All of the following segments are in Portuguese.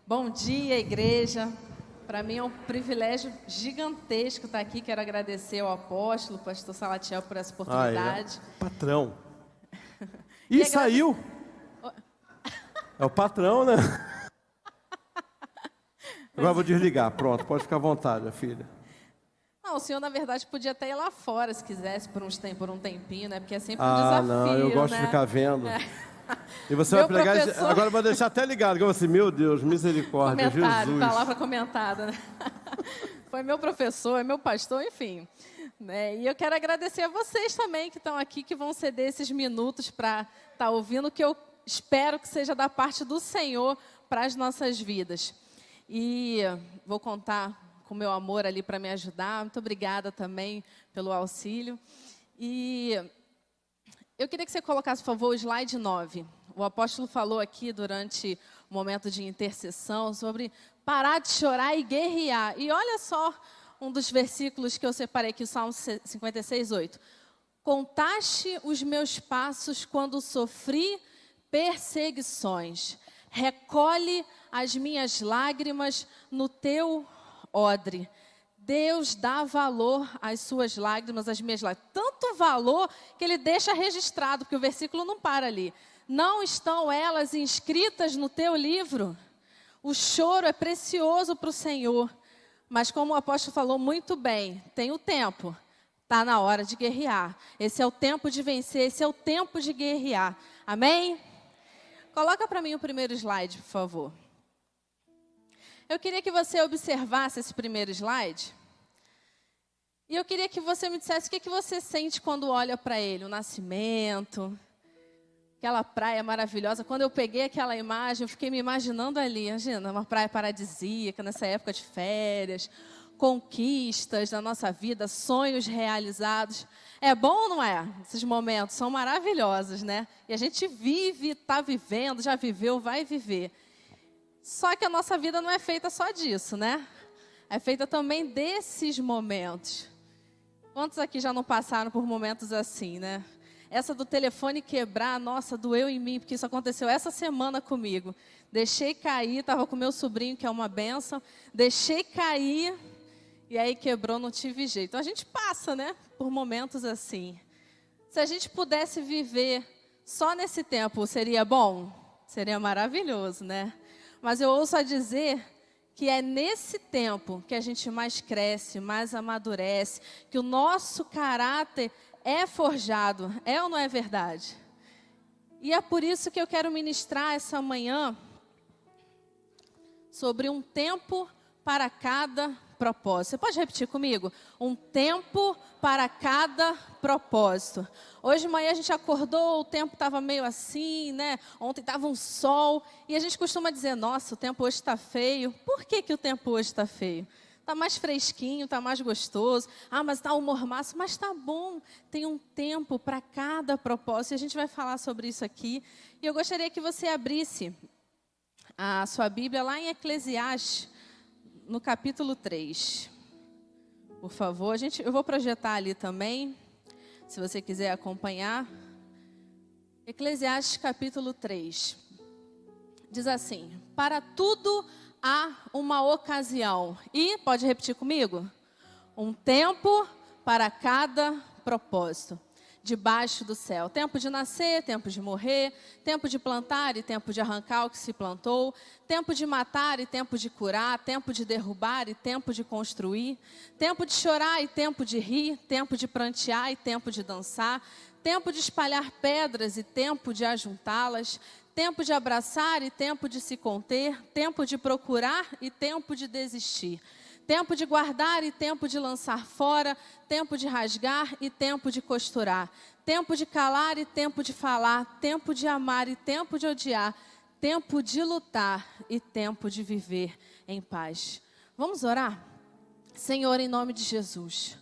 Bom dia, igreja. Para mim é um privilégio gigantesco estar aqui. Quero agradecer ao apóstolo, pastor Salatiel, por essa oportunidade. Patrão. E saiu. É o patrão, né? Agora vou desligar. Pronto, pode ficar à vontade, filha. Não, o senhor, na verdade, podia até ir lá fora, se quisesse, por um tempinho, né? Porque é sempre um desafio, não, eu gosto né? de ficar vendo. E você vai pregar, professor... agora vai deixar até ligado, que eu vou assim, meu Deus, misericórdia, Jesus. Palavra comentada, né? Foi meu professor, é meu pastor, enfim. Né? E eu quero agradecer a vocês também que estão aqui, que vão ceder esses minutos para estar ouvindo, que eu espero que seja da parte do Senhor para as nossas vidas. E vou contar com o meu amor ali para me ajudar. Muito obrigada também pelo auxílio. E eu queria que você colocasse, por favor, o slide 9. O apóstolo falou aqui durante o momento de intercessão sobre parar de chorar e guerrear. E olha só um dos versículos que eu separei aqui, o Salmo 56, 8. Contaste os meus passos quando sofri perseguições. Recolhe as minhas lágrimas no teu odre. Deus dá valor às suas lágrimas, às minhas lágrimas. Tanto valor que ele deixa registrado, porque o versículo não para ali. Não estão elas inscritas no teu livro? O choro é precioso para o Senhor. Mas como o apóstolo falou muito bem, tem o tempo. Está na hora de guerrear. Esse é o tempo de vencer, esse é o tempo de guerrear. Amém? Coloca para mim o primeiro slide, por favor. Eu queria que você observasse esse primeiro slide. E eu queria que você me dissesse o que você sente quando olha para ele. O nascimento, aquela praia maravilhosa. Quando eu peguei aquela imagem, eu fiquei me imaginando ali. Imagina, uma praia paradisíaca, nessa época de férias. Conquistas da nossa vida, sonhos realizados. É bom ou não é? Esses momentos são maravilhosos, né? E a gente vive, está vivendo, já viveu, vai viver. Só que a nossa vida não é feita só disso, né? É feita também desses momentos. Quantos aqui já não passaram por momentos assim, né? Essa do telefone quebrar, nossa, doeu em mim, porque isso aconteceu essa semana comigo. Deixei cair, estava com meu sobrinho, que é uma bênção. Deixei cair e aí quebrou, não tive jeito. Então a gente passa, né? Por momentos assim. Se a gente pudesse viver só nesse tempo, seria bom? Seria maravilhoso, né? Mas eu ouço a dizer que é nesse tempo que a gente mais cresce, mais amadurece, que o nosso caráter é forjado. É ou não é verdade? E é por isso que eu quero ministrar essa manhã sobre um tempo para cada propósito. Você pode repetir comigo? Um tempo para cada propósito. Hoje de manhã a gente acordou, o tempo estava meio assim, né? Ontem estava um sol. E a gente costuma dizer, nossa, o tempo hoje está feio. Por que o tempo hoje está feio? Está mais fresquinho, está mais gostoso. Ah, mas está um mormaço. Mas está bom. Tem um tempo para cada propósito. E a gente vai falar sobre isso aqui. E eu gostaria que você abrisse a sua Bíblia lá em Eclesiastes, no capítulo 3. Por favor, eu vou projetar ali também, se você quiser acompanhar. Eclesiastes capítulo 3. Diz assim: para tudo há uma ocasião. E, pode repetir comigo? Um tempo para cada propósito. Debaixo do céu. Tempo de nascer, tempo de morrer, tempo de plantar e tempo de arrancar o que se plantou, tempo de matar e tempo de curar, tempo de derrubar e tempo de construir, tempo de chorar e tempo de rir, tempo de prantear e tempo de dançar, tempo de espalhar pedras e tempo de ajuntá-las, tempo de abraçar e tempo de se conter, tempo de procurar e tempo de desistir. Tempo de guardar e tempo de lançar fora, tempo de rasgar e tempo de costurar, tempo de calar e tempo de falar, tempo de amar e tempo de odiar, tempo de lutar e tempo de viver em paz. Vamos orar? Senhor, em nome de Jesus,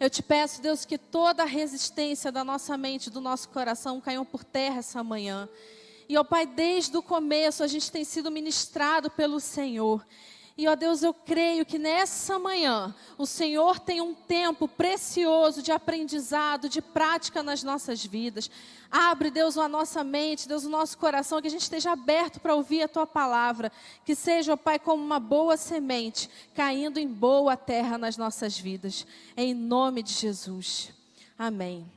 eu te peço, Deus, que toda a resistência da nossa mente, do nosso coração caiam por terra essa manhã. E, ó Pai, desde o começo a gente tem sido ministrado pelo Senhor. E, ó Deus, eu creio que nessa manhã o Senhor tem um tempo precioso de aprendizado, de prática nas nossas vidas. Abre, Deus, a nossa mente, Deus, o nosso coração, que a gente esteja aberto para ouvir a Tua palavra. Que seja, ó Pai, como uma boa semente, caindo em boa terra nas nossas vidas. Em nome de Jesus. Amém.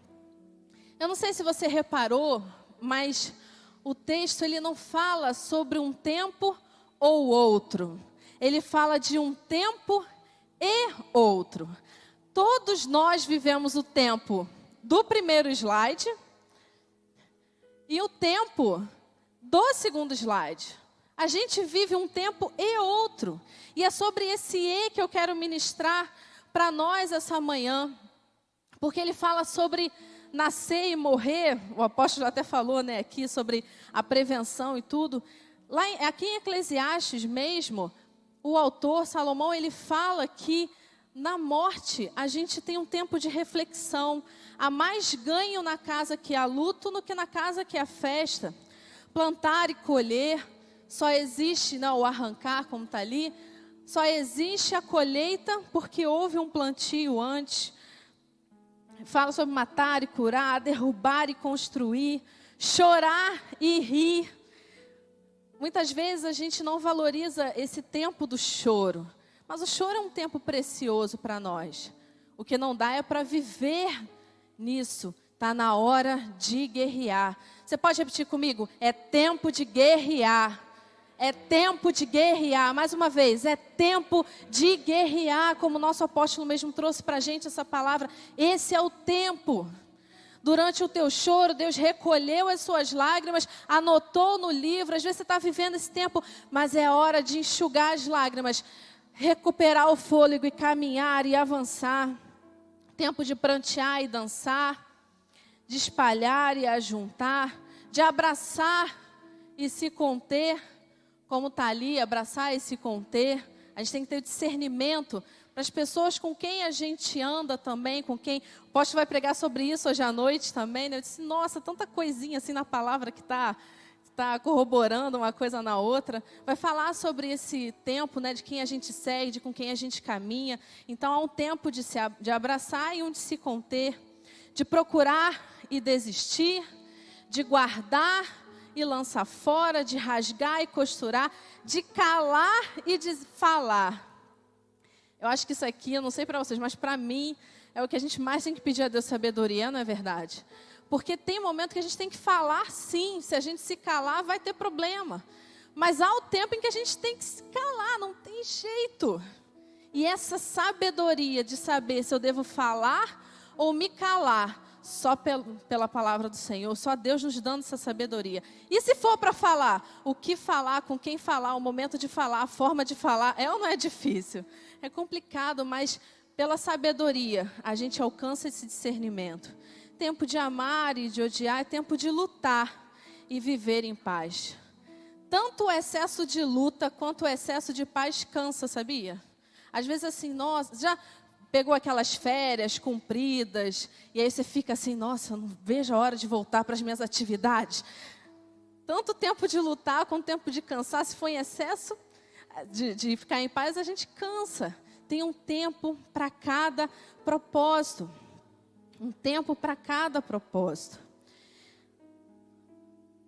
Eu não sei se você reparou, mas o texto ele não fala sobre um tempo ou outro. Ele fala de um tempo e outro. Todos nós vivemos o tempo do primeiro slide e o tempo do segundo slide. A gente vive um tempo e outro. E é sobre esse e que eu quero ministrar para nós essa manhã. Porque ele fala sobre nascer e morrer. O apóstolo já até falou, né, aqui sobre a prevenção e tudo. Aqui em Eclesiastes mesmo, o autor, Salomão, ele fala que na morte a gente tem um tempo de reflexão. Há mais ganho na casa que há luto do que na casa que há festa. Plantar e colher, só existe, não, o arrancar, como está ali, só existe a colheita porque houve um plantio antes. Fala sobre matar e curar, derrubar e construir, chorar e rir. Muitas vezes a gente não valoriza esse tempo do choro. Mas o choro é um tempo precioso para nós. O que não dá é para viver nisso. Está na hora de guerrear. Você pode repetir comigo? É tempo de guerrear. É tempo de guerrear. Mais uma vez, é tempo de guerrear. Como o nosso apóstolo mesmo trouxe para a gente essa palavra. Esse é o tempo. Durante o teu choro, Deus recolheu as suas lágrimas, anotou no livro. Às vezes você está vivendo esse tempo, mas é hora de enxugar as lágrimas, recuperar o fôlego e caminhar e avançar. Tempo de prantear e dançar, de espalhar e ajuntar, de abraçar e se conter, como está ali, abraçar e se conter. A gente tem que ter discernimento para as pessoas com quem a gente anda também, com quem... O apóstolo vai pregar sobre isso hoje à noite também, né? Eu disse, nossa, tanta coisinha assim na palavra que está corroborando uma coisa na outra. Vai falar sobre esse tempo, né, de quem a gente segue, de com quem a gente caminha. Então, há um tempo de abraçar e um de se conter, de procurar e desistir, de guardar e lançar fora, de rasgar e costurar, de calar e de falar. Eu acho que isso aqui, eu não sei para vocês, mas para mim é o que a gente mais tem que pedir a Deus sabedoria, não é verdade? Porque tem momento que a gente tem que falar sim, se a gente se calar vai ter problema. Mas há o tempo em que a gente tem que se calar, não tem jeito. E essa sabedoria de saber se eu devo falar ou me calar, só pela palavra do Senhor, só Deus nos dando essa sabedoria. E se for para falar, o que falar, com quem falar, o momento de falar, a forma de falar, é ou não é difícil? É complicado, mas pela sabedoria a gente alcança esse discernimento. Tempo de amar e de odiar é tempo de lutar e viver em paz. Tanto o excesso de luta quanto o excesso de paz cansa, sabia? Às vezes assim, nossa, já pegou aquelas férias compridas, e aí você fica assim, nossa, não vejo a hora de voltar para as minhas atividades. Tanto tempo de lutar quanto tempo de cansar, se for em excesso de ficar em paz, a gente cansa. Tem um tempo para cada propósito. Um tempo para cada propósito.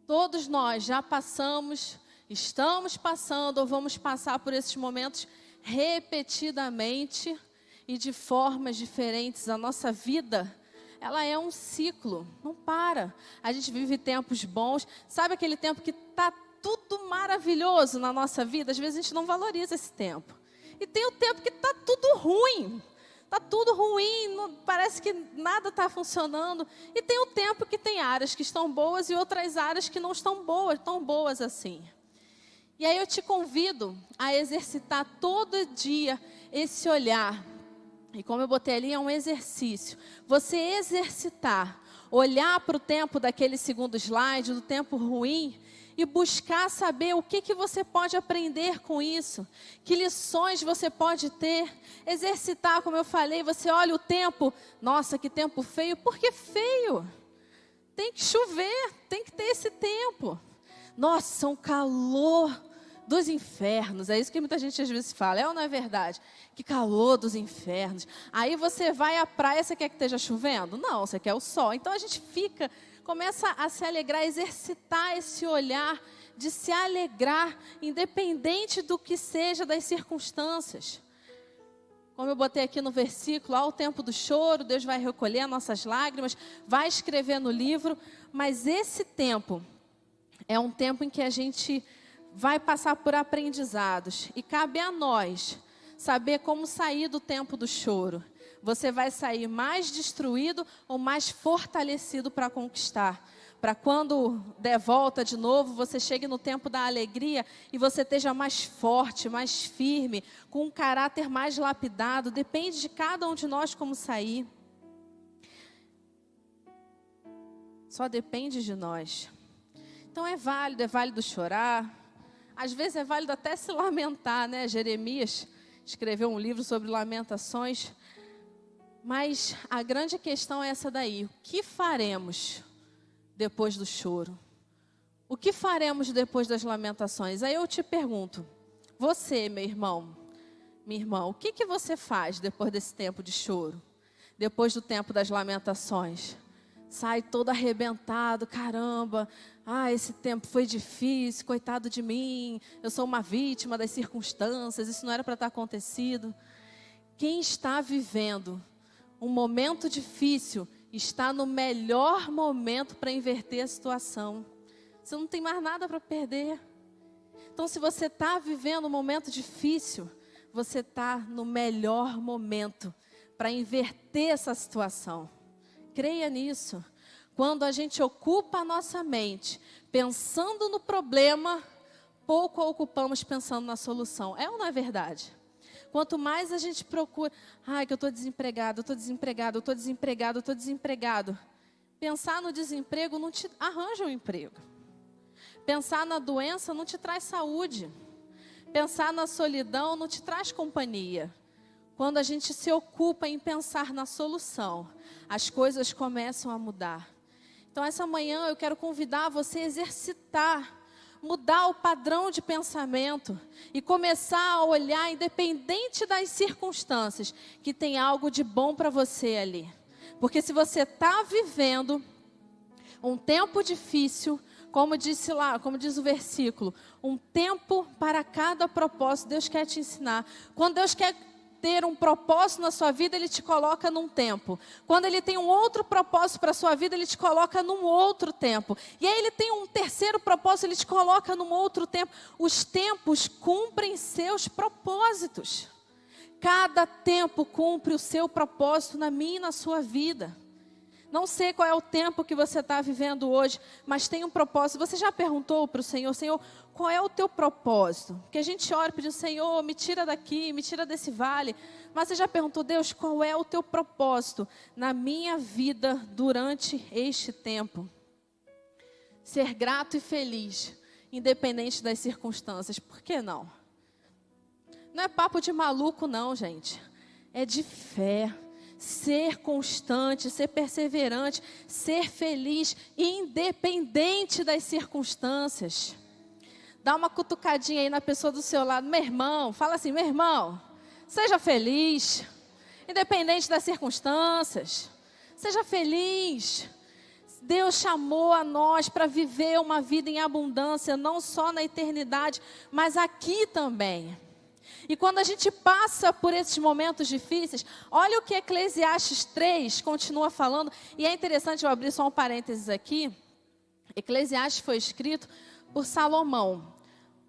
Todos nós já passamos, estamos passando ou vamos passar por esses momentos repetidamente e de formas diferentes. A nossa vida, ela é um ciclo, não para. A gente vive tempos bons. Sabe aquele tempo que está tudo maravilhoso na nossa vida? Às vezes a gente não valoriza esse tempo. E tem o tempo que está tudo ruim. Está tudo ruim, parece que nada está funcionando. E tem o tempo que tem áreas que estão boas e outras áreas que não estão boas, tão boas assim. E aí eu te convido a exercitar todo dia esse olhar. E como eu botei ali, é um exercício. Você exercitar, olhar para o tempo daquele segundo slide, do tempo ruim, e buscar saber o que você pode aprender com isso. Que lições você pode ter. Exercitar, como eu falei, você olha o tempo. Nossa, que tempo feio. Por que feio? Tem que chover, tem que ter esse tempo. Nossa, um calor dos infernos. É isso que muita gente às vezes fala. É ou não é verdade? Que calor dos infernos. Aí você vai à praia, você quer que esteja chovendo? Não, você quer o sol. Então a gente começa a se alegrar, a exercitar esse olhar de se alegrar, independente do que seja das circunstâncias. Como eu botei aqui no versículo, ao tempo do choro, Deus vai recolher nossas lágrimas, vai escrever no livro, mas esse tempo é um tempo em que a gente vai passar por aprendizados e cabe a nós saber como sair do tempo do choro. Você vai sair mais destruído ou mais fortalecido para conquistar. Para quando der volta de novo, você chegue no tempo da alegria e você esteja mais forte, mais firme, com um caráter mais lapidado. Depende de cada um de nós como sair. Só depende de nós. Então é válido chorar. Às vezes é válido até se lamentar, né? Jeremias escreveu um livro sobre lamentações. Mas a grande questão é essa daí. O que faremos depois do choro? O que faremos depois das lamentações? Aí eu te pergunto, você, meu irmão, minha irmã, o que você faz depois desse tempo de choro? Depois do tempo das lamentações? Sai todo arrebentado, caramba, esse tempo foi difícil, coitado de mim, eu sou uma vítima das circunstâncias, isso não era para estar acontecido. Quem está vivendo um momento difícil está no melhor momento para inverter a situação. Você não tem mais nada para perder. Então, se você está vivendo um momento difícil, você está no melhor momento para inverter essa situação. Creia nisso. Quando a gente ocupa a nossa mente pensando no problema, pouco a ocupamos pensando na solução. É ou não é verdade? Quanto mais a gente procura, que eu estou desempregado, eu estou desempregado, eu estou desempregado, eu estou desempregado. Pensar no desemprego não te arranja um emprego. Pensar na doença não te traz saúde. Pensar na solidão não te traz companhia. Quando a gente se ocupa em pensar na solução, as coisas começam a mudar. Então, essa manhã eu quero convidar você a exercitar, mudar o padrão de pensamento e começar a olhar, independente das circunstâncias, que tem algo de bom para você ali. Porque se você está vivendo um tempo difícil, como disse lá, como diz o versículo, um tempo para cada propósito, Deus quer te ensinar. Quando Deus quer ter um propósito na sua vida, Ele te coloca num tempo. Quando Ele tem um outro propósito para a sua vida, Ele te coloca num outro tempo. E aí Ele tem um terceiro propósito, Ele te coloca num outro tempo. Os tempos cumprem seus propósitos. Cada tempo cumpre o seu propósito na minha e na sua vida. Não sei qual é o tempo que você está vivendo hoje, mas tem um propósito. Você já perguntou para o Senhor, Senhor, qual é o teu propósito? Porque a gente ora e pedindo, Senhor, me tira daqui, me tira desse vale. Mas você já perguntou, Deus, qual é o teu propósito na minha vida durante este tempo? Ser grato e feliz, independente das circunstâncias. Por que não? Não é papo de maluco não, gente. É de fé. Ser constante, ser perseverante, ser feliz, independente das circunstâncias. Dá uma cutucadinha aí na pessoa do seu lado. Meu irmão, fala assim, meu irmão, seja feliz, independente das circunstâncias. Seja feliz. Deus chamou a nós para viver uma vida em abundância, não só na eternidade, mas aqui também. E quando a gente passa por esses momentos difíceis, olha o que Eclesiastes 3 continua falando. E é interessante eu abrir só um parênteses aqui. Eclesiastes foi escrito por Salomão.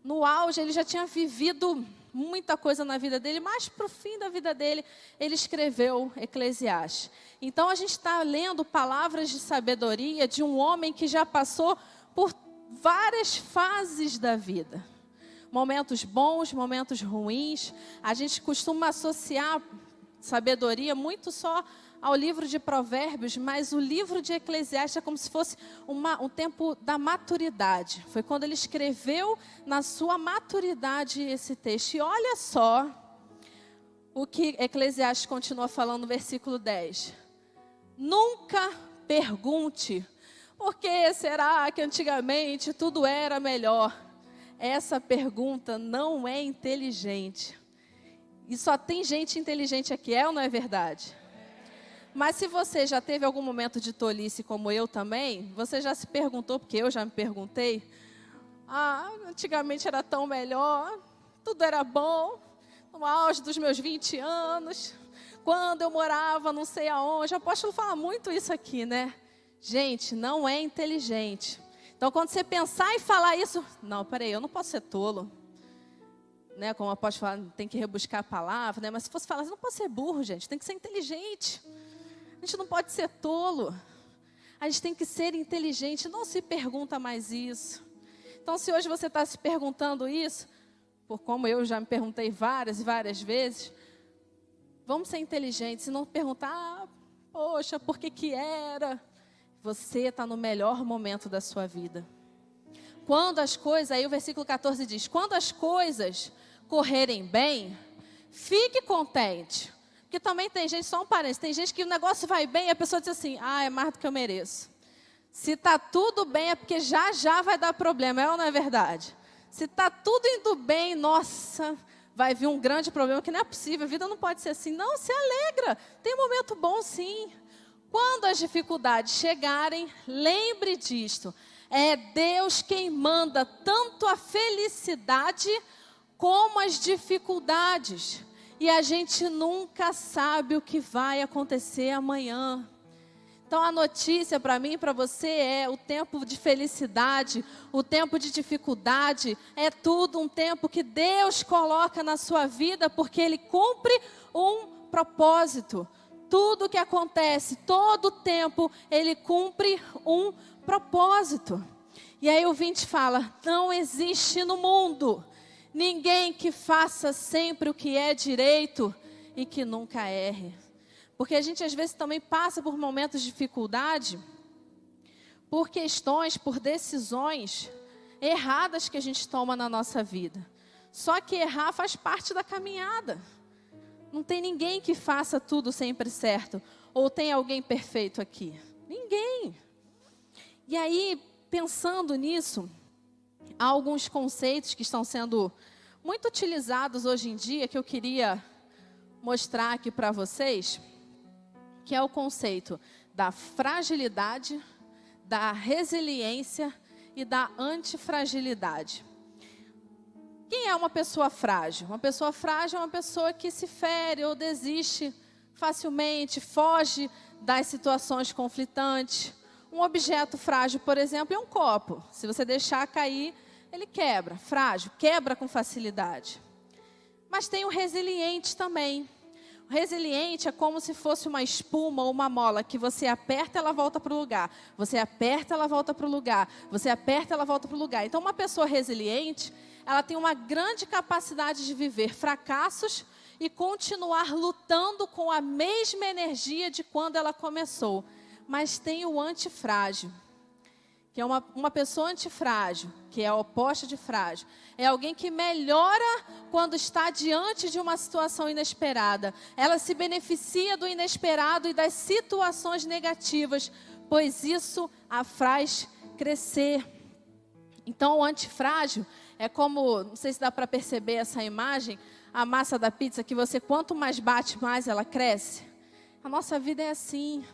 No auge, ele já tinha vivido muita coisa na vida dele, mas para o fim da vida dele, ele escreveu Eclesiastes. Então, a gente está lendo palavras de sabedoria de um homem que já passou por várias fases da vida. Momentos bons, momentos ruins. A gente costuma associar sabedoria muito só ao livro de Provérbios, mas o livro de Eclesiastes é como se fosse um tempo da maturidade. Foi quando ele escreveu na sua maturidade esse texto. E olha só o que Eclesiastes continua falando no versículo 10. Nunca pergunte, por que será que antigamente tudo era melhor? essa pergunta não é inteligente. E só tem gente inteligente aqui, é ou não é verdade? Mas se você já teve algum momento de tolice como eu também, você já se perguntou, porque eu já me perguntei, antigamente era tão melhor, tudo era bom, no auge dos meus 20 anos, quando eu morava não sei aonde. O apóstolo fala muito isso aqui, né? Gente, não é inteligente. Então, quando você pensar em falar isso, não, peraí, eu não posso ser tolo. Né? Como o apóstolo fala, tem que rebuscar a palavra, né? Mas se fosse falar, você não pode ser burro, gente, tem que ser inteligente. A gente não pode ser tolo. A gente tem que ser inteligente, não se pergunta mais isso. Então, se hoje você está se perguntando isso, por como eu já me perguntei várias e várias vezes, vamos ser inteligentes e não perguntar, poxa, por que era? Você está no melhor momento da sua vida. Quando as coisas, aí o versículo 14 diz, quando as coisas correrem bem, fique contente. Porque também tem gente, só um parênteses, tem gente que o negócio vai bem e a pessoa diz assim, é mais do que eu mereço. Se está tudo bem é porque já vai dar problema, é ou não é verdade? Se está tudo indo bem, nossa, vai vir um grande problema que não é possível, a vida não pode ser assim. Não, se alegra, tem um momento bom sim. Quando as dificuldades chegarem, lembre disto. É Deus quem manda tanto a felicidade como as dificuldades. E a gente nunca sabe o que vai acontecer amanhã. Então a notícia para mim e para você é o tempo de felicidade, o tempo de dificuldade, é tudo um tempo que Deus coloca na sua vida porque Ele cumpre um propósito. Tudo que acontece, todo o tempo, Ele cumpre um propósito. E aí o 20 fala, não existe no mundo ninguém que faça sempre o que é direito e que nunca erre. Porque a gente às vezes também passa por momentos de dificuldade, por questões, por decisões erradas que a gente toma na nossa vida. Só que errar faz parte da caminhada. Não tem ninguém que faça tudo sempre certo. Ou tem alguém perfeito aqui? Ninguém. E aí, pensando nisso, há alguns conceitos que estão sendo muito utilizados hoje em dia, que eu queria mostrar aqui para vocês, que é o conceito da fragilidade, da resiliência e da antifragilidade. Quem é uma pessoa frágil? Uma pessoa frágil é uma pessoa que se fere ou desiste facilmente, foge das situações conflitantes. Um objeto frágil, por exemplo, é um copo. Se você deixar cair, ele quebra. Frágil, quebra com facilidade. Mas tem o resiliente também. O resiliente é como se fosse uma espuma ou uma mola que você aperta, ela volta para o lugar. Você aperta, ela volta para o lugar. Você aperta, ela volta para o lugar. Então, uma pessoa resiliente, ela tem uma grande capacidade de viver fracassos e continuar lutando com a mesma energia de quando ela começou. Mas tem o antifrágil, que é uma pessoa antifrágil, que é a oposta de frágil. É alguém que melhora quando está diante de uma situação inesperada. Ela se beneficia do inesperado e das situações negativas, pois isso a faz crescer. Então, o antifrágil é como, não sei se dá para perceber essa imagem, a massa da pizza, que você quanto mais bate, mais ela cresce. A nossa vida é assim.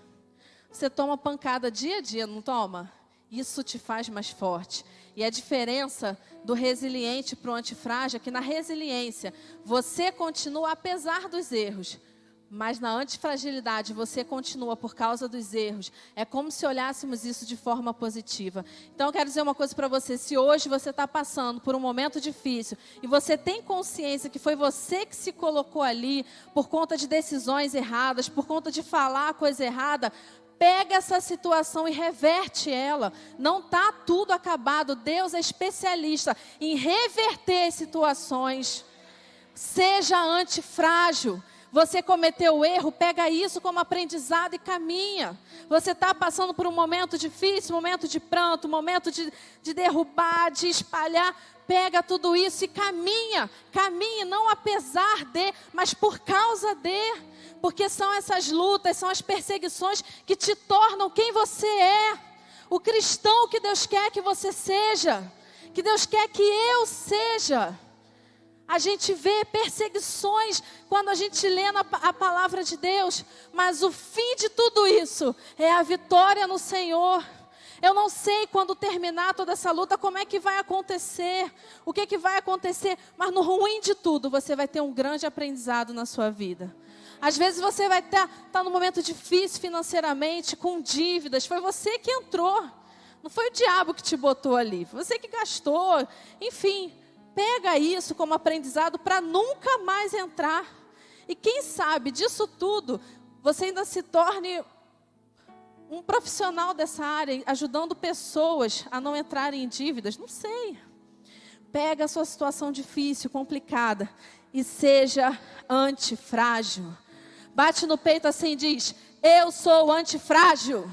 Você toma pancada dia a dia, não toma? Isso te faz mais forte. E a diferença do resiliente para o antifrágil é que na resiliência você continua apesar dos erros. Mas na antifragilidade você continua por causa dos erros. É como se olhássemos isso de forma positiva. Então eu quero dizer uma coisa para você. Se hoje você está passando por um momento difícil e você tem consciência que foi você que se colocou ali por conta de decisões erradas, por conta de falar a coisa errada, pega essa situação e reverte ela. Não está tudo acabado. Deus é especialista em reverter situações. Seja antifrágil. Você cometeu erro, pega isso como aprendizado e caminha. Você está passando por um momento difícil, momento de pranto, momento de derrubar, de espalhar. Pega tudo isso e caminha. Caminhe não apesar de, mas por causa de. Porque são essas lutas, são as perseguições que te tornam quem você é. O cristão que Deus quer que você seja. que Deus quer que eu seja. A gente vê perseguições quando a gente lê a palavra de Deus, mas o fim de tudo isso é a vitória no Senhor. Eu não sei quando terminar toda essa luta, como é que vai acontecer, o que vai acontecer, mas no ruim de tudo, você vai ter um grande aprendizado na sua vida. Às vezes você vai estar num momento difícil financeiramente, com dívidas, foi você que entrou, não foi o diabo que te botou ali, foi você que gastou, enfim. Pega isso como aprendizado para nunca mais entrar. E quem sabe disso tudo, você ainda se torne um profissional dessa área, ajudando pessoas a não entrarem em dívidas. Não sei. Pega a sua situação difícil, complicada, e seja antifrágil. Bate no peito assim e diz: eu sou antifrágil.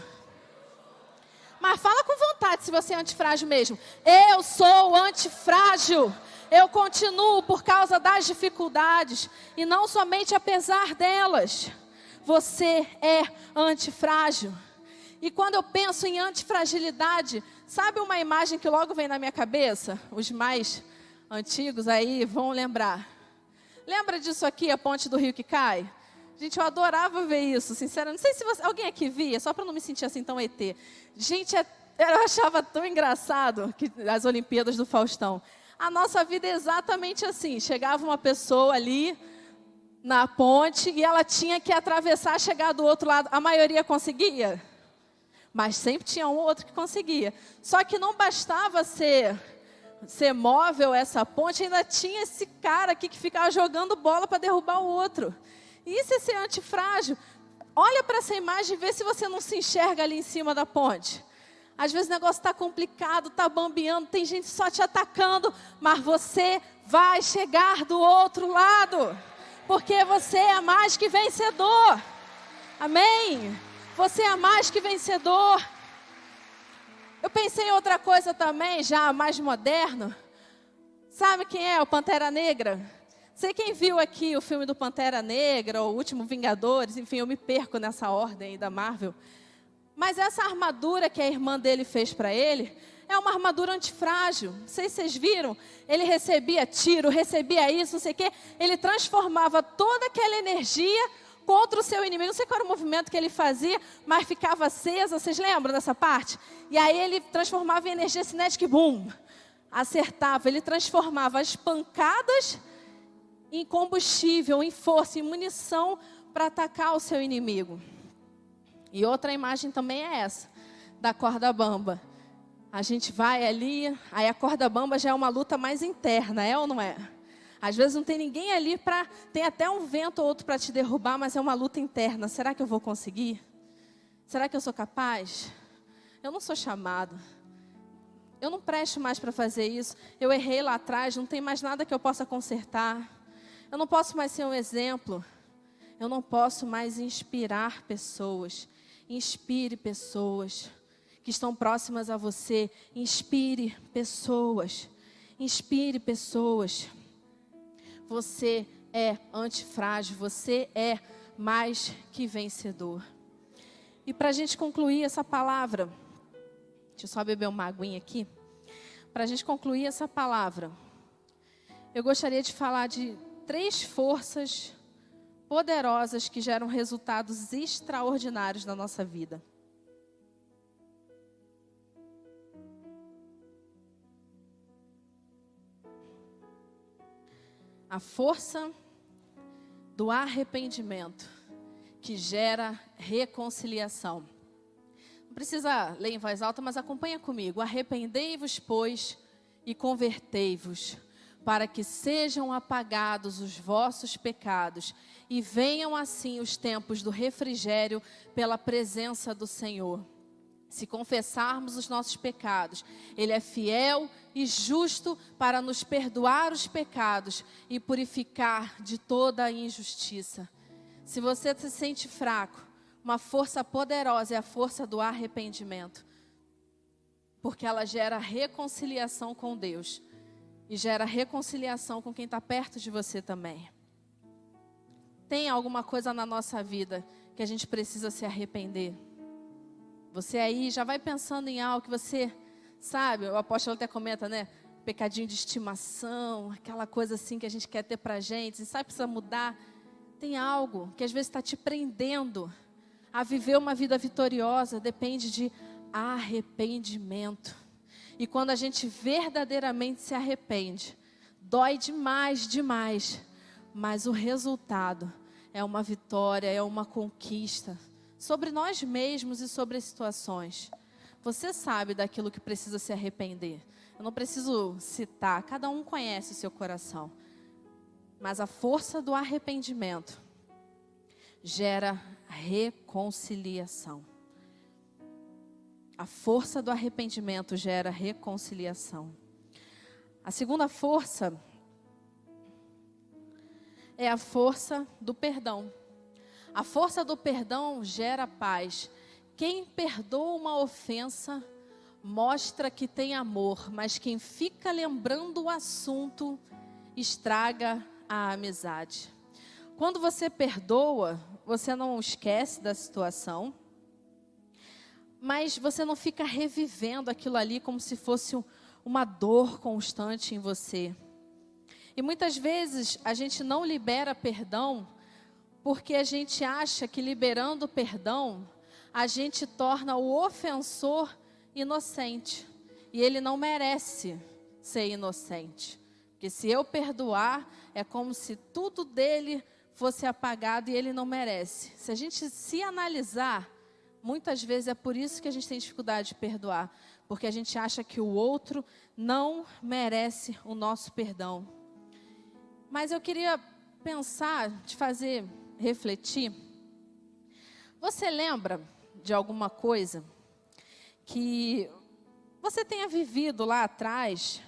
Mas fala com vontade se você é antifrágil mesmo. Eu sou antifrágil. Eu continuo por causa das dificuldades. E não somente apesar delas. Você é antifrágil. E quando eu penso em antifragilidade, sabe uma imagem que logo vem na minha cabeça? Os mais antigos aí vão lembrar. Lembra disso aqui, a ponte do rio que cai? Gente, eu adorava ver isso, sinceramente. Não sei se alguém aqui via, só para não me sentir assim tão ET. Gente, eu achava tão engraçado que as Olimpíadas do Faustão. A nossa vida é exatamente assim. Chegava uma pessoa ali na ponte e ela tinha que atravessar, chegar do outro lado. A maioria conseguia, mas sempre tinha um ou outro que conseguia. Só que não bastava ser móvel essa ponte, ainda tinha esse cara aqui que ficava jogando bola para derrubar o outro. E isso é ser antifrágil. Olha para essa imagem e vê se você não se enxerga ali em cima da ponte. Às vezes o negócio está complicado, está bambeando, tem gente só te atacando, mas você vai chegar do outro lado, porque você é mais que vencedor. Amém? Você é mais que vencedor. Eu pensei em outra coisa também, já mais moderno. Sabe quem é o Pantera Negra? Sei quem viu aqui o filme do Pantera Negra, ou o Último Vingadores, enfim, eu me perco nessa ordem aí da Marvel. Mas essa armadura que a irmã dele fez para ele, é uma armadura antifrágil. Não sei se vocês viram, ele recebia tiro, recebia isso, não sei o quê. Ele transformava toda aquela energia contra o seu inimigo. Não sei qual era o movimento que ele fazia, mas ficava acesa. Vocês lembram dessa parte? E aí ele transformava em energia cinética e bum! Acertava. Ele transformava as pancadas em combustível, em força, em munição para atacar o seu inimigo. E outra imagem também é essa, da corda bamba. A gente vai ali, aí a corda bamba já é uma luta mais interna, é ou não é? Às vezes não tem ninguém ali tem até um vento ou outro para te derrubar, mas é uma luta interna. Será que eu vou conseguir? Será que eu sou capaz? Eu não sou chamado. Eu não presto mais para fazer isso. Eu errei lá atrás, não tem mais nada que eu possa consertar. Eu não posso mais ser um exemplo. Eu não posso mais inspirar pessoas. Inspire pessoas que estão próximas a você. Inspire pessoas. Inspire pessoas. Você é antifrágil. Você é mais que vencedor. E para a gente concluir essa palavra, deixa eu só beber uma aguinha aqui. Para a gente concluir essa palavra, eu gostaria de falar de 3 forças poderosas que geram resultados extraordinários na nossa vida. A força do arrependimento, que gera reconciliação. Não precisa ler em voz alta, mas acompanha comigo. Arrependei-vos, pois, e convertei-vos, para que sejam apagados os vossos pecados e venham assim os tempos do refrigério pela presença do Senhor. Se confessarmos os nossos pecados, Ele é fiel e justo para nos perdoar os pecados e purificar de toda a injustiça. Se você se sente fraco, uma força poderosa é a força do arrependimento, porque ela gera reconciliação com Deus e gera reconciliação com quem está perto de você também. Tem alguma coisa na nossa vida que a gente precisa se arrepender? Você aí já vai pensando em algo que você sabe, o apóstolo até comenta, né? pecadinho de estimação, aquela coisa assim que a gente quer ter pra gente, e sabe, precisa mudar. Tem algo que às vezes está te prendendo a viver uma vida vitoriosa, depende de arrependimento. E quando a gente verdadeiramente se arrepende, dói demais, demais, mas o resultado é uma vitória, é uma conquista sobre nós mesmos e sobre as situações. Você sabe daquilo que precisa se arrepender. Eu não preciso citar, cada um conhece o seu coração. Mas a força do arrependimento gera reconciliação. A força do arrependimento gera reconciliação. A segunda força é a força do perdão. A força do perdão gera paz. Quem perdoa uma ofensa mostra que tem amor, mas quem fica lembrando o assunto estraga a amizade. Quando você perdoa, você não esquece da situação, mas você não fica revivendo aquilo ali como se fosse uma dor constante em você. E muitas vezes a gente não libera perdão porque a gente acha que liberando perdão, a gente torna o ofensor inocente. E ele não merece ser inocente. Porque se eu perdoar, é como se tudo dele fosse apagado e ele não merece. Se a gente se analisar, muitas vezes é por isso que a gente tem dificuldade de perdoar. Porque a gente acha que o outro não merece o nosso perdão. Mas eu queria pensar, te fazer refletir. Você lembra de alguma coisa que você tenha vivido lá atrás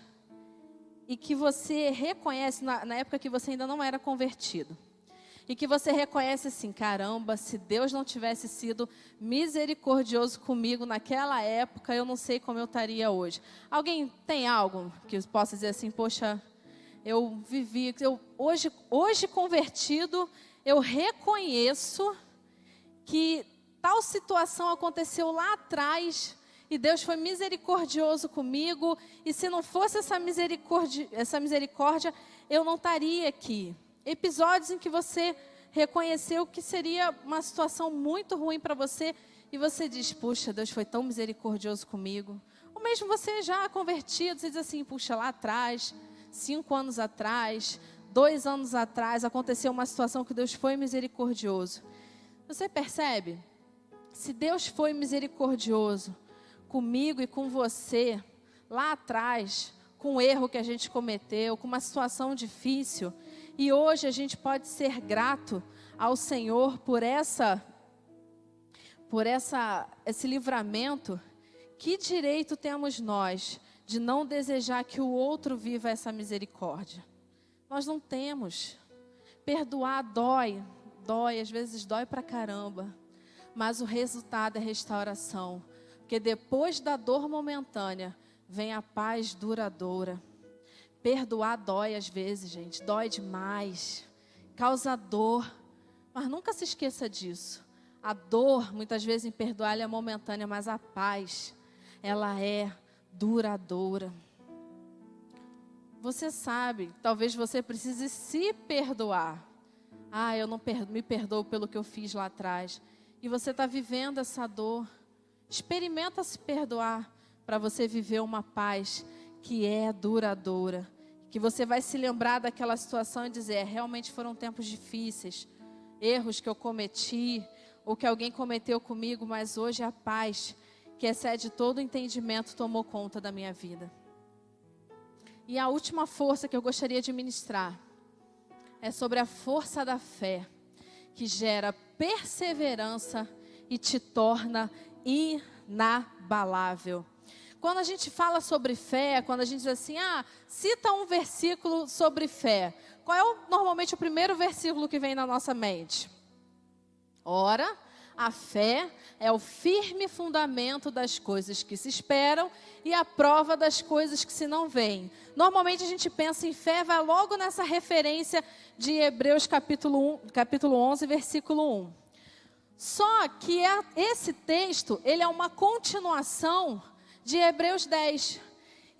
e que você reconhece, na época que você ainda não era convertido, e que você reconhece assim, caramba, se Deus não tivesse sido misericordioso comigo naquela época, eu não sei como eu estaria hoje. Alguém tem algo que possa dizer assim, poxa, eu vivi, hoje convertido, eu reconheço que tal situação aconteceu lá atrás e Deus foi misericordioso comigo, e se não fosse essa misericórdia, eu não estaria aqui. Episódios em que você reconheceu que seria uma situação muito ruim para você e você diz, puxa, Deus foi tão misericordioso comigo. Ou mesmo você já convertido, você diz assim, puxa, lá atrás, 5 anos atrás, 2 anos atrás, aconteceu uma situação que Deus foi misericordioso. Você percebe? Se Deus foi misericordioso comigo e com você, lá atrás, com o erro que a gente cometeu, com uma situação difícil, e hoje a gente pode ser grato ao Senhor por esse livramento, que direito temos nós de não desejar que o outro viva essa misericórdia? Nós não temos. Perdoar dói, às vezes dói pra caramba, mas o resultado é restauração, porque depois da dor momentânea, vem a paz duradoura. Perdoar dói às vezes, gente, dói demais, causa dor, mas nunca se esqueça disso. A dor, muitas vezes em perdoar, ela é momentânea, mas a paz, ela é duradoura. Você sabe, talvez você precise se perdoar. Eu não me perdoo pelo que eu fiz lá atrás. E você está vivendo essa dor. Experimenta se perdoar para você viver uma paz que é duradoura. Que você vai se lembrar daquela situação e dizer, realmente foram tempos difíceis. Erros que eu cometi, ou que alguém cometeu comigo, mas hoje a paz que excede todo o entendimento tomou conta da minha vida. E a última força que eu gostaria de ministrar é sobre a força da fé, que gera perseverança e te torna inabalável. Quando a gente fala sobre fé, quando a gente diz assim, cita um versículo sobre fé, qual é normalmente o primeiro versículo que vem na nossa mente? Ora, a fé é o firme fundamento das coisas que se esperam e a prova das coisas que se não veem. Normalmente a gente pensa em fé, vai logo nessa referência de Hebreus capítulo 11, versículo 1. Só que esse texto, ele é uma continuação de Hebreus 10.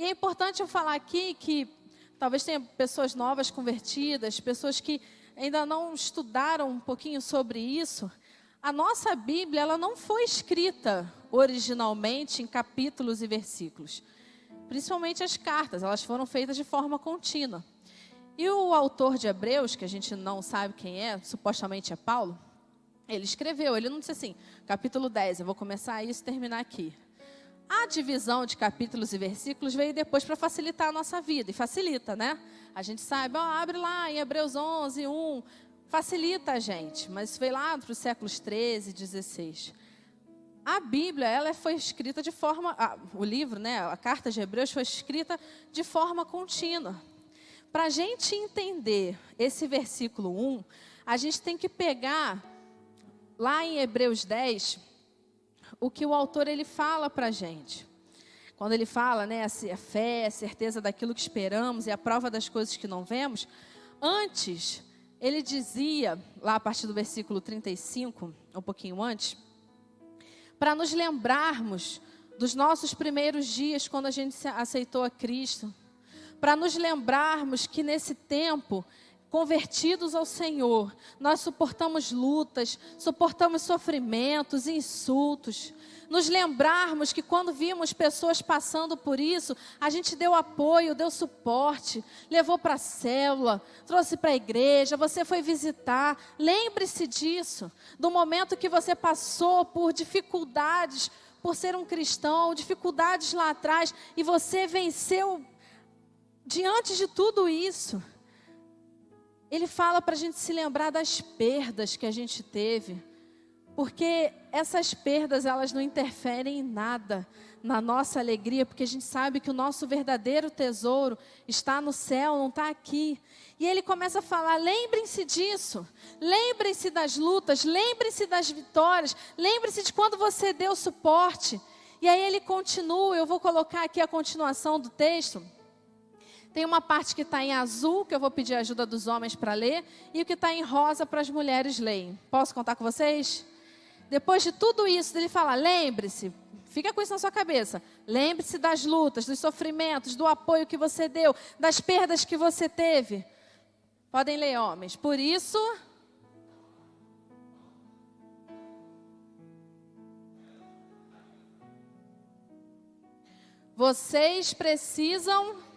E é importante eu falar aqui que talvez tenha pessoas novas convertidas, pessoas que ainda não estudaram um pouquinho sobre isso. A nossa Bíblia, ela não foi escrita originalmente em capítulos e versículos. Principalmente as cartas, elas foram feitas de forma contínua. E o autor de Hebreus, que a gente não sabe quem é, supostamente é Paulo, ele escreveu, ele não disse assim, capítulo 10, eu vou começar isso e terminar aqui. A divisão de capítulos e versículos veio depois para facilitar a nossa vida, e facilita, né? A gente sabe, abre lá em Hebreus 11, 1, facilita a gente, mas isso veio lá para os séculos 13, 16. A Bíblia, ela foi escrita de forma, o livro, né, a carta de Hebreus foi escrita de forma contínua. Para a gente entender esse versículo 1, a gente tem que pegar lá em Hebreus 10, o que o autor ele fala para a gente. Quando ele fala, né, a fé, a certeza daquilo que esperamos e a prova das coisas que não vemos, antes, ele dizia, lá a partir do versículo 35, um pouquinho antes, para nos lembrarmos dos nossos primeiros dias quando a gente aceitou a Cristo, para nos lembrarmos que nesse tempo, convertidos ao Senhor, nós suportamos lutas, suportamos sofrimentos, insultos. Nos lembrarmos que quando vimos pessoas passando por isso, a gente deu apoio, deu suporte, levou para a célula, trouxe para a igreja, você foi visitar. Lembre-se disso, do momento que você passou por dificuldades, por ser um cristão, dificuldades lá atrás, e você venceu diante de tudo isso. Ele fala para a gente se lembrar das perdas que a gente teve, porque essas perdas, elas não interferem em nada na nossa alegria, porque a gente sabe que o nosso verdadeiro tesouro está no céu, não está aqui. E ele começa a falar, lembrem-se disso, lembrem-se das lutas, lembrem-se das vitórias, lembrem-se de quando você deu suporte. E aí ele continua, eu vou colocar aqui a continuação do texto. Tem uma parte que está em azul, que eu vou pedir a ajuda dos homens para ler, e o que está em rosa para as mulheres lerem. Posso contar com vocês? Depois de tudo isso, ele fala, lembre-se, fica com isso na sua cabeça, lembre-se das lutas, dos sofrimentos, do apoio que você deu, das perdas que você teve. Podem ler, homens. Por isso, vocês precisam...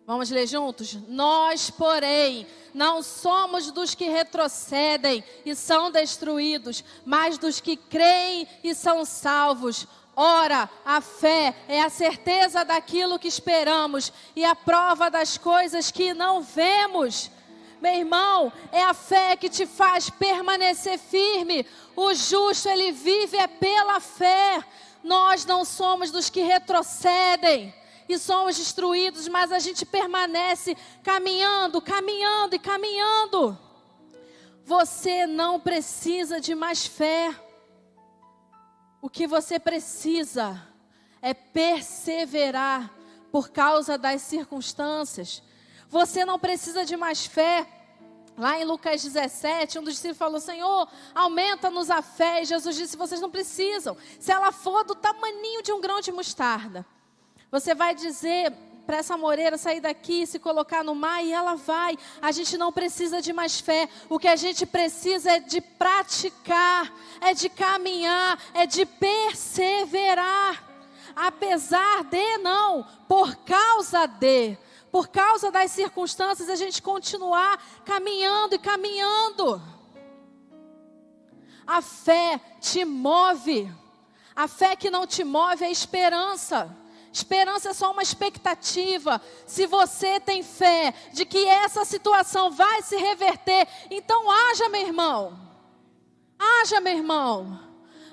Vamos ler juntos? Nós, porém, não somos dos que retrocedem e são destruídos, mas dos que creem e são salvos. Ora, a fé é a certeza daquilo que esperamos e a prova das coisas que não vemos. Meu irmão, é a fé que te faz permanecer firme. O justo, ele vive pela fé. Nós não somos dos que retrocedem e somos destruídos, mas a gente permanece caminhando, caminhando e caminhando. Você não precisa de mais fé. O que você precisa é perseverar por causa das circunstâncias. Você não precisa de mais fé. Lá em Lucas 17, um dos discípulos falou, Senhor, aumenta-nos a fé. E Jesus disse, vocês não precisam. Se ela for do tamaninho de um grão de mostarda, você vai dizer para essa moreira sair daqui, se colocar no mar, e ela vai. A gente não precisa de mais fé. O que a gente precisa é de praticar, é de caminhar, é de perseverar. Apesar de não, por causa das circunstâncias, a gente continuar caminhando e caminhando. A fé te move. A fé que não te move é a esperança. Esperança é só uma expectativa. Se você tem fé de que essa situação vai se reverter, então haja, meu irmão. Haja, meu irmão.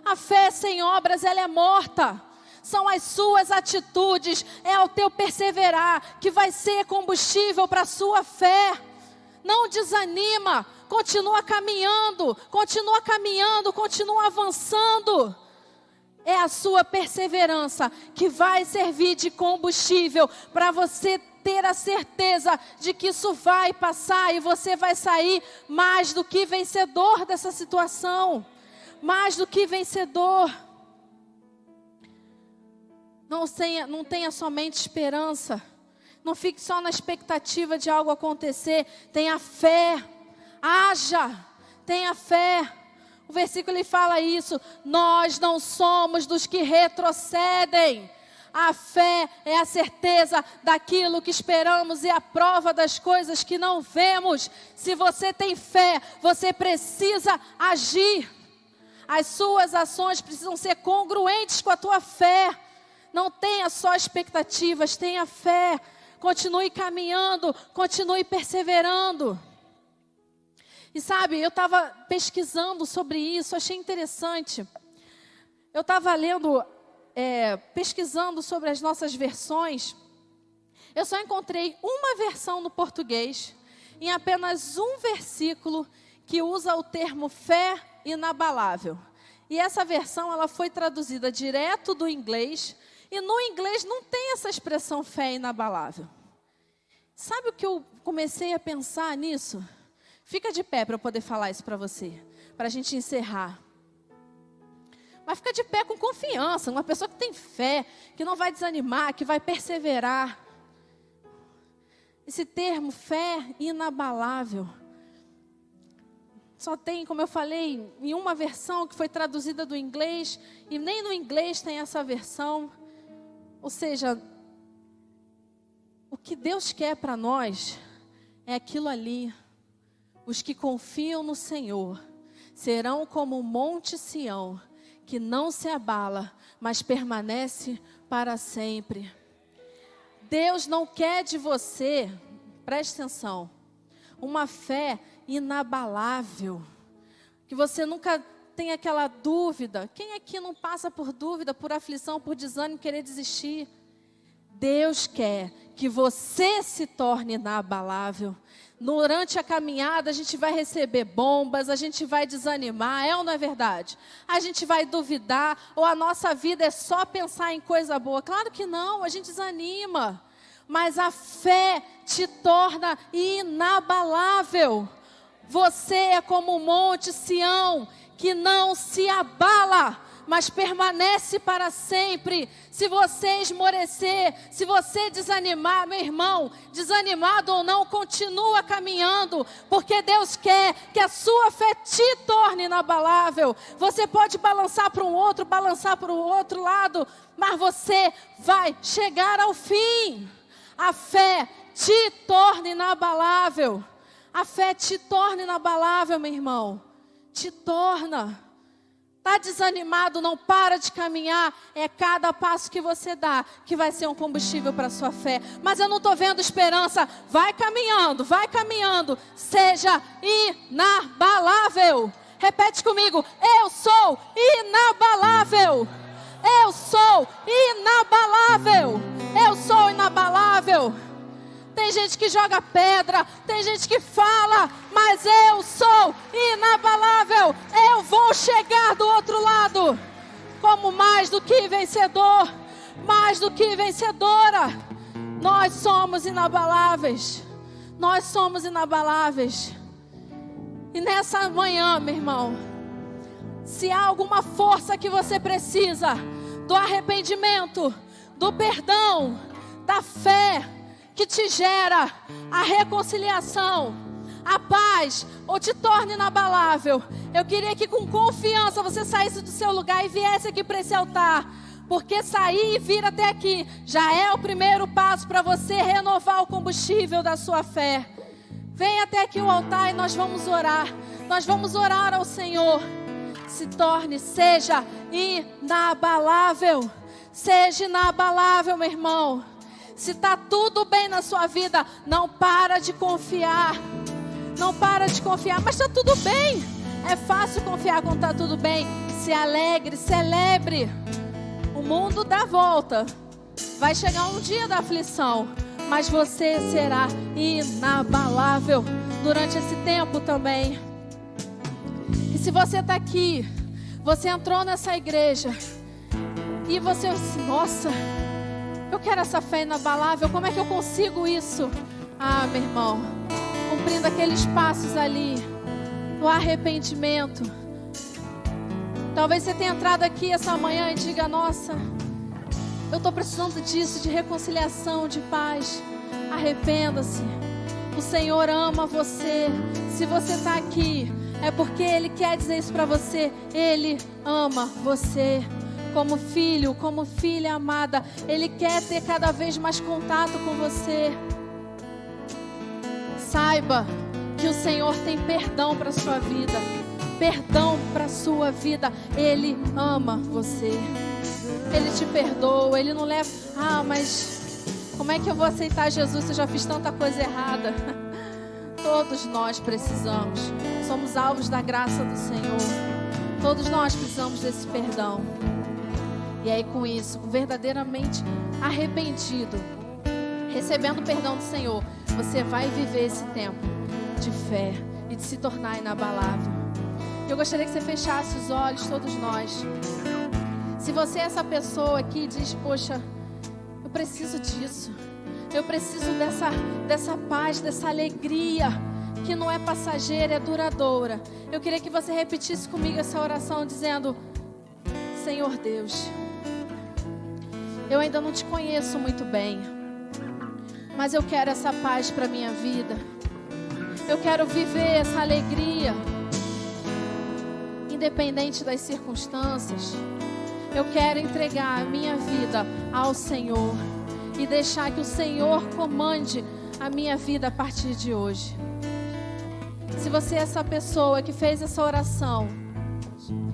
A fé sem obras, ela é morta. São as suas atitudes, é o teu perseverar que vai ser combustível para a sua fé. Não desanima, continua caminhando, continua caminhando, continua avançando. É a sua perseverança que vai servir de combustível para você ter a certeza de que isso vai passar e você vai sair mais do que vencedor dessa situação. Mais do que vencedor. Não tenha somente esperança. Não fique só na expectativa de algo acontecer. Tenha fé. Haja. Tenha fé. O versículo ele fala isso. Nós não somos dos que retrocedem. A fé é a certeza daquilo que esperamos e a prova das coisas que não vemos. Se você tem fé, você precisa agir. As suas ações precisam ser congruentes com a tua fé. Não tenha só expectativas, tenha fé. Continue caminhando, continue perseverando. E sabe, eu estava pesquisando sobre isso, achei interessante. Eu estava lendo, pesquisando sobre as nossas versões. Eu só encontrei uma versão no português, em apenas um versículo, que usa o termo fé inabalável. E essa versão ela foi traduzida direto do inglês. E no inglês não tem essa expressão fé inabalável. Sabe o que eu comecei a pensar nisso? Fica de pé para eu poder falar isso para você, para a gente encerrar. Mas fica de pé com confiança, uma pessoa que tem fé, que não vai desanimar, que vai perseverar. Esse termo fé inabalável só tem, como eu falei, em uma versão que foi traduzida do inglês, e nem no inglês tem essa versão. Ou seja, o que Deus quer para nós é aquilo ali. Os que confiam no Senhor serão como o monte Sião, que não se abala, mas permanece para sempre. Deus não quer de você, preste atenção, uma fé inabalável, que você nunca tem aquela dúvida. Quem aqui não passa por dúvida, por aflição, por desânimo, querer desistir? Deus quer que você se torne inabalável. Durante a caminhada a gente vai receber bombas, a gente vai desanimar, é ou não é verdade? A gente vai duvidar, ou a nossa vida é só pensar em coisa boa? Claro que não, a gente desanima. Mas a fé te torna inabalável. Você é como o monte Sião, que não se abala, mas permanece para sempre. Se você esmorecer, se você desanimar, meu irmão, desanimado ou não, continua caminhando, porque Deus quer que a sua fé te torne inabalável. Você pode balançar para um outro, balançar para o outro lado, mas você vai chegar ao fim. A fé te torna inabalável. A fé te torna inabalável, meu irmão. Te torna. Está desanimado, não para de caminhar. É cada passo que você dá que vai ser um combustível para a sua fé. Mas eu não estou vendo esperança. Vai caminhando, vai caminhando. Seja inabalável. Repete comigo. Eu sou inabalável. Eu sou inabalável. Eu sou inabalável. Tem gente que joga pedra, tem gente que fala, mas eu sou inabalável. Eu vou chegar do outro lado como mais do que vencedor, mais do que vencedora. Nós somos inabaláveis. Nós somos inabaláveis. E nessa manhã, meu irmão, se há alguma força que você precisa, do arrependimento, do perdão, da fé, que te gera a reconciliação, a paz, ou te torne inabalável, eu queria que com confiança você saísse do seu lugar e viesse aqui para esse altar, porque sair e vir até aqui já é o primeiro passo para você renovar o combustível da sua fé. Vem até aqui o altar e nós vamos orar. Nós vamos orar ao Senhor. Se torne, seja inabalável. Seja inabalável, meu irmão. Se está tudo bem na sua vida, não para de confiar. Não para de confiar, mas está tudo bem. É fácil confiar quando está tudo bem. Se alegre, celebre. O mundo dá volta. Vai chegar um dia da aflição, mas você será inabalável durante esse tempo também. E se você está aqui, você entrou nessa igreja e você disse, nossa, eu quero essa fé inabalável, como é que eu consigo isso? Ah, meu irmão, cumprindo aqueles passos ali, do arrependimento. Talvez você tenha entrado aqui essa manhã e diga, nossa, eu estou precisando disso, de reconciliação, de paz. Arrependa-se. O Senhor ama você. Se você está aqui, é porque Ele quer dizer isso para você. Ele ama você. Como filho, como filha amada. Ele quer ter cada vez mais contato com você. Saiba que o Senhor tem perdão para a sua vida. Perdão para a sua vida. Ele ama você. Ele te perdoa. Ele não leva... Ah, mas como é que eu vou aceitar Jesus se eu já fiz tanta coisa errada? Todos nós precisamos. Somos alvos da graça do Senhor. Todos nós precisamos desse perdão. E aí com isso, verdadeiramente arrependido, recebendo o perdão do Senhor, você vai viver esse tempo de fé e de se tornar inabalável. Eu gostaria que você fechasse os olhos, todos nós. Se você é essa pessoa que diz, poxa, eu preciso disso. Eu preciso dessa paz, dessa alegria que não é passageira, é duradoura. Eu queria que você repetisse comigo essa oração dizendo, Senhor Deus, eu ainda não te conheço muito bem, mas eu quero essa paz para minha vida. Eu quero viver essa alegria, independente das circunstâncias. Eu quero entregar a minha vida ao Senhor e deixar que o Senhor comande a minha vida a partir de hoje. Se você é essa pessoa que fez essa oração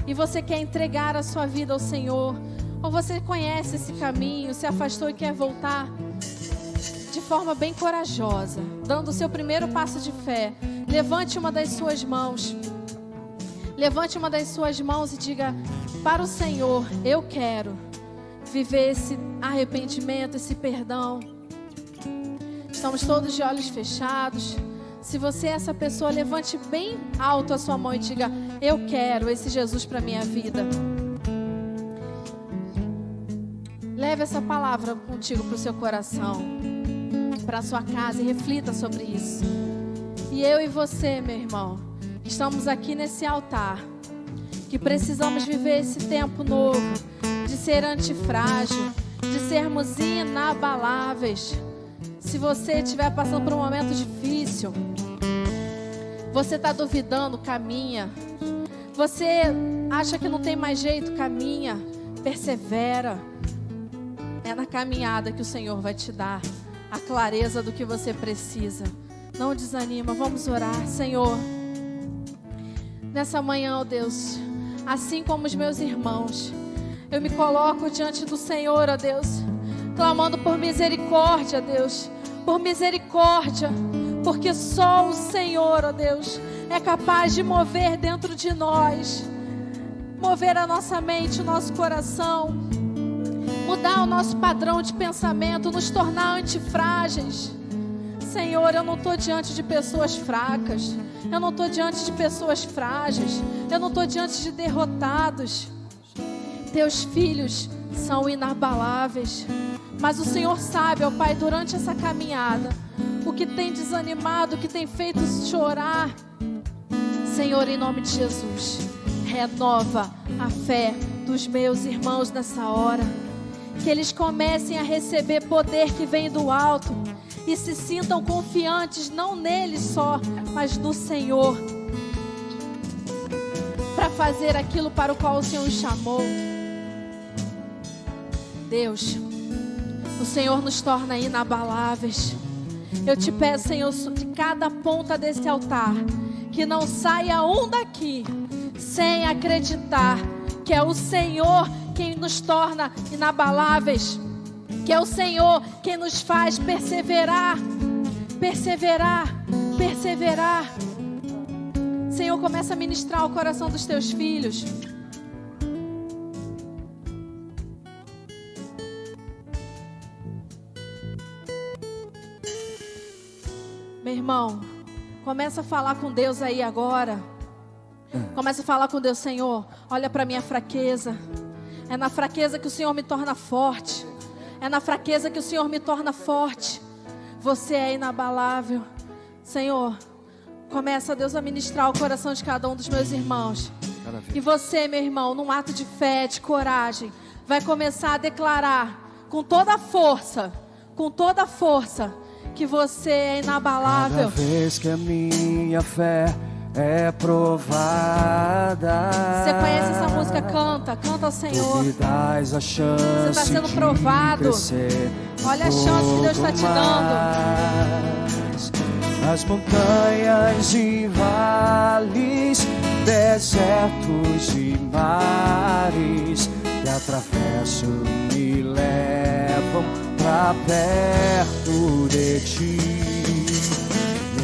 e você quer entregar a sua vida ao Senhor, ou você conhece esse caminho, se afastou e quer voltar, de forma bem corajosa, dando o seu primeiro passo de fé, levante uma das suas mãos. Levante uma das suas mãos e diga para o Senhor, eu quero viver esse arrependimento, esse perdão. Estamos todos de olhos fechados. Se você é essa pessoa, levante bem alto a sua mão e diga, eu quero esse Jesus para minha vida. Leve essa palavra contigo para o seu coração, para a sua casa e reflita sobre isso. E eu e você, meu irmão, estamos aqui nesse altar, que precisamos viver esse tempo novo, de ser antifrágil, de sermos inabaláveis. Se você estiver passando por um momento difícil, você está duvidando, caminha. Você acha que não tem mais jeito, caminha, persevera. É na caminhada que o Senhor vai te dar a clareza do que você precisa. Não desanima, vamos orar. Senhor, nessa manhã, ó Deus, assim como os meus irmãos, eu me coloco diante do Senhor, ó Deus, clamando por misericórdia, Deus, por misericórdia, porque só o Senhor, ó Deus, é capaz de mover dentro de nós, mover a nossa mente, o nosso coração, mudar o nosso padrão de pensamento, nos tornar antifrágeis. Senhor, eu não estou diante de pessoas fracas, eu não estou diante de pessoas frágeis, eu não estou diante de derrotados. Teus filhos são inabaláveis, mas o Senhor sabe, ó Pai, durante essa caminhada, o que tem desanimado, o que tem feito chorar. Senhor, em nome de Jesus, renova a fé dos meus irmãos nessa hora, que eles comecem a receber poder que vem do alto e se sintam confiantes, não neles só, mas no Senhor, para fazer aquilo para o qual o Senhor os chamou. Deus, o Senhor nos torna inabaláveis. Eu te peço, Senhor, de cada ponta desse altar, que não saia um daqui sem acreditar que é o Senhor quem nos torna inabaláveis, que é o Senhor quem nos faz perseverar, perseverar, perseverar. Senhor, começa a ministrar o coração dos teus filhos. Meu irmão, Começa a falar com Deus aí agora. Começa a falar com Deus: Senhor, olha para minha fraqueza. É na fraqueza que o Senhor me torna forte. É na fraqueza que o Senhor me torna forte. Você é inabalável. Senhor, começa, Deus, a ministrar o coração de cada um dos meus irmãos. E você, meu irmão, num ato de fé, de coragem, vai começar a declarar com toda a força, que você é inabalável. Cada vez que a minha fé é provada. Você conhece essa música? Canta ao Senhor. Tu me dás a chance. Você está sendo provado. Olha a chance que Deus está te dando. As montanhas e vales, desertos e mares que atravesso me levam pra perto de ti.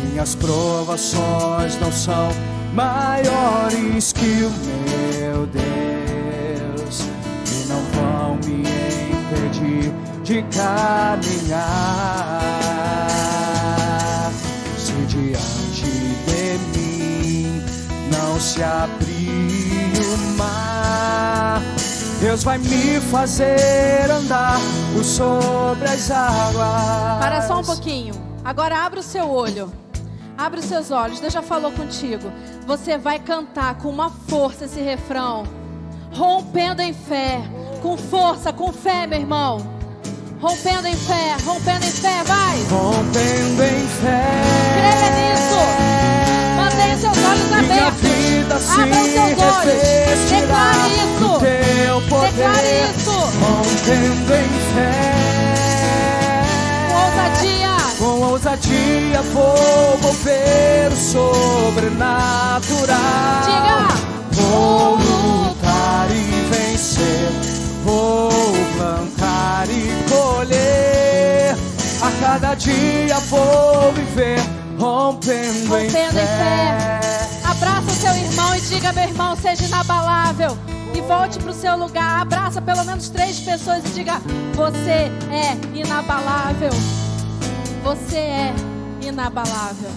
Minhas provações não são maiores que o meu Deus, e não vão me impedir de caminhar. Se diante de mim não se abrir o mar, Deus vai me fazer andar por sobre as águas. Para só um pouquinho. Agora abre o seu olho. Abre os seus olhos. Deus já falou contigo. Você vai cantar com uma força esse refrão. Rompendo em fé. Com força, com fé, meu irmão. Rompendo em fé, vai. Rompendo em fé. Crê nisso. Mantenha seus olhos abertos. Abra os seus olhos. Declare isso. Declare isso. Rompendo em fé. Com ousadia vou mover o sobrenatural. Diga. Vou lutar e vencer. Vou plantar e colher. A cada dia vou viver rompendo em fé. Abraça o seu irmão e diga: meu irmão, seja inabalável. E volte para o seu lugar. Abraça pelo menos 3 pessoas e diga: você é inabalável. Você é inabalável.